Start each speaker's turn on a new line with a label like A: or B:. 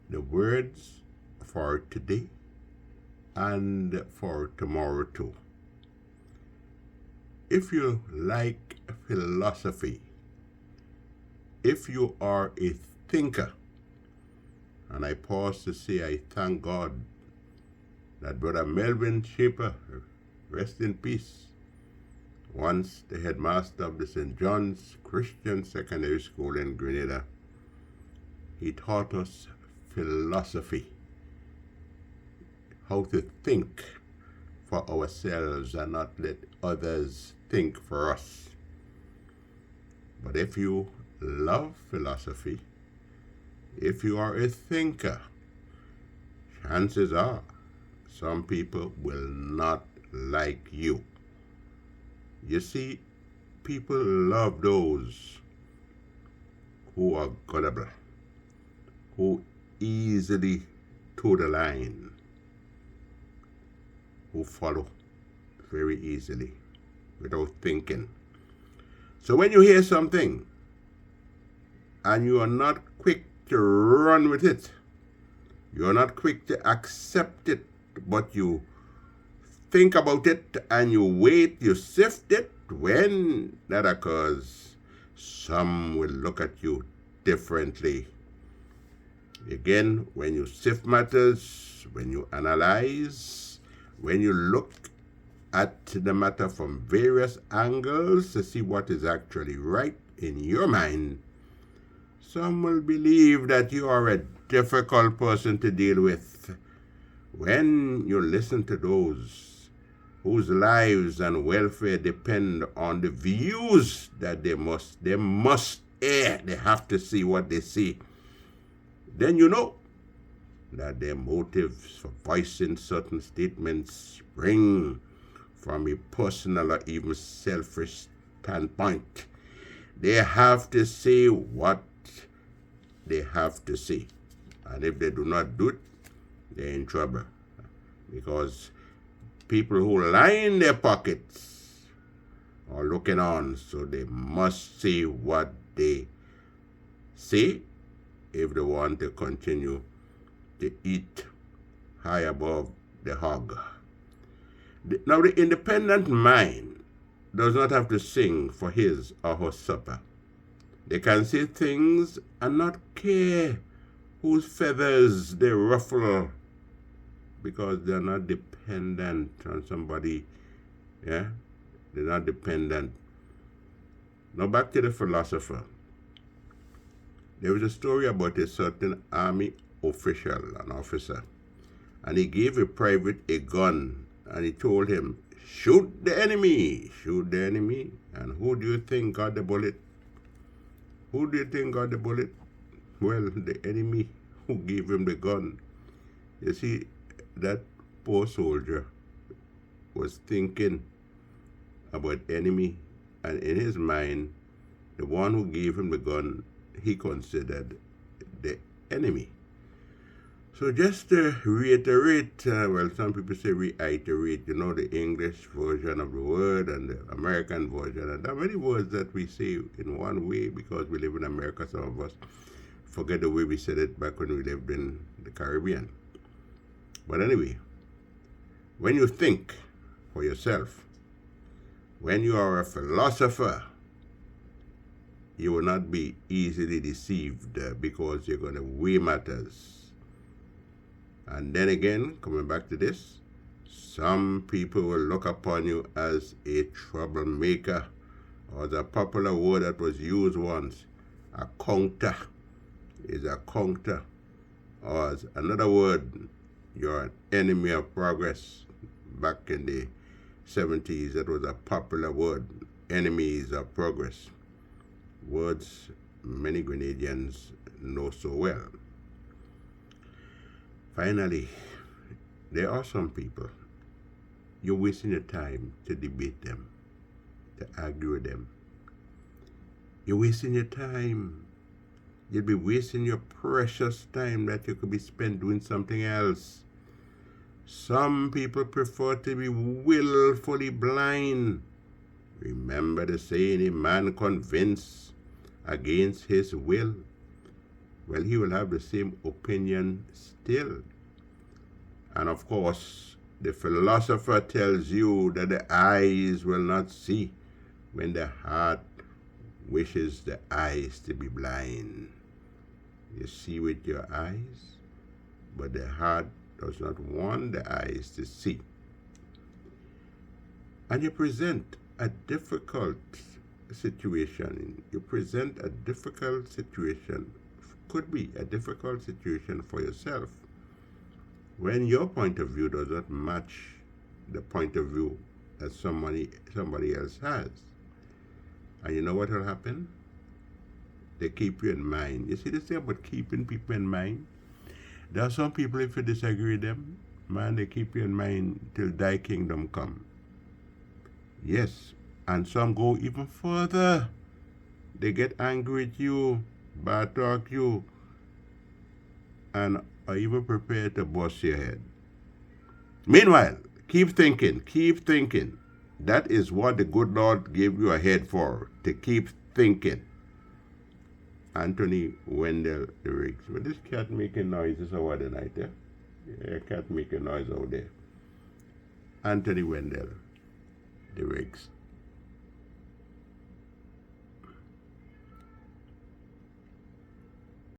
A: the words for today and for tomorrow too. If you like philosophy, if you are a thinker, and I pause to say I thank God that Brother Melvin Shaper, rest in peace, once the headmaster of the St. John's Christian Secondary School in Grenada, he taught us philosophy, how to think for ourselves and not let others think for us. But if you love philosophy, if you are a thinker, chances are some people will not like you. You see, people love those who are gullible, who easily toe the line, who follow very easily without thinking. So when you hear something and you are not quick to run with it, you are not quick to accept it, but you think about it and you wait, you sift it, when that occurs, some will look at you differently. Again, when you sift matters, when you analyze, when you look at the matter from various angles to see what is actually right in your mind, some will believe that you are a difficult person to deal with. When you listen to those whose lives and welfare depend on the views that they must air, they have to see what they see, then you know that their motives for voicing certain statements spring from a personal or even selfish standpoint. They have to say what they have to say. And if they do not do it, they're in trouble. Because people who line their pockets are looking on, so they must say what they say if they want to continue to eat high above the hog. Now, the independent mind does not have to sing for his or her supper. They can say things and not care whose feathers they ruffle, because they're not dependent on somebody. Yeah? They're not dependent. Now back to the philosopher. There was a story about a certain army official, an officer, and he gave a private a gun, and he told him, shoot the enemy, shoot the enemy. And who do you think got the bullet? Who do you think got the bullet? Well, the enemy who gave him the gun. You see, that poor soldier was thinking about enemy, and in his mind, the one who gave him the gun, he considered the enemy. So just to reiterate, well, some people say reiterate, the English version of the word and the American version. And there are many words that we say in one way because we live in America. Some of us forget the way we said it back when we lived in the Caribbean. But anyway, when you think for yourself, when you are a philosopher, you will not be easily deceived because you're going to weigh matters. And then again, coming back to this, some people will look upon you as a troublemaker, or the popular word that was used once, a counter, is a counter, or as another word, you're an enemy of progress. Back in the 70s, that was a popular word, enemies of progress. Words many Grenadians know so well. Finally, there are some people, you're wasting your time to debate them, to argue with them. You're wasting your time. You'll be wasting your precious time that you could be spent doing something else. Some people prefer to be willfully blind. Remember the saying, a man convinced against his will well, he will have the same opinion still. And of course, the philosopher tells you that the eyes will not see when the heart wishes the eyes to be blind. You see with your eyes, but the heart does not want the eyes to see. And you present a difficult situation. You present a difficult situation, could be a difficult situation for yourself, when your point of view does not match the point of view that somebody else has. And you know what will happen? They keep you in mind. You see the thing about keeping people in mind? There are some people, if you disagree with them, man, they keep you in mind till thy kingdom come. Yes, and some go even further. They get angry with you, bad talk you, and are even prepared to bust your head. Meanwhile, keep thinking, keep thinking. That is what the good Lord gave you a head for, to keep thinking. Anthony Wendell Riggs. But this cat making noises over the night, eh? Yeah, cat making noise out there. Anthony Wendell Riggs.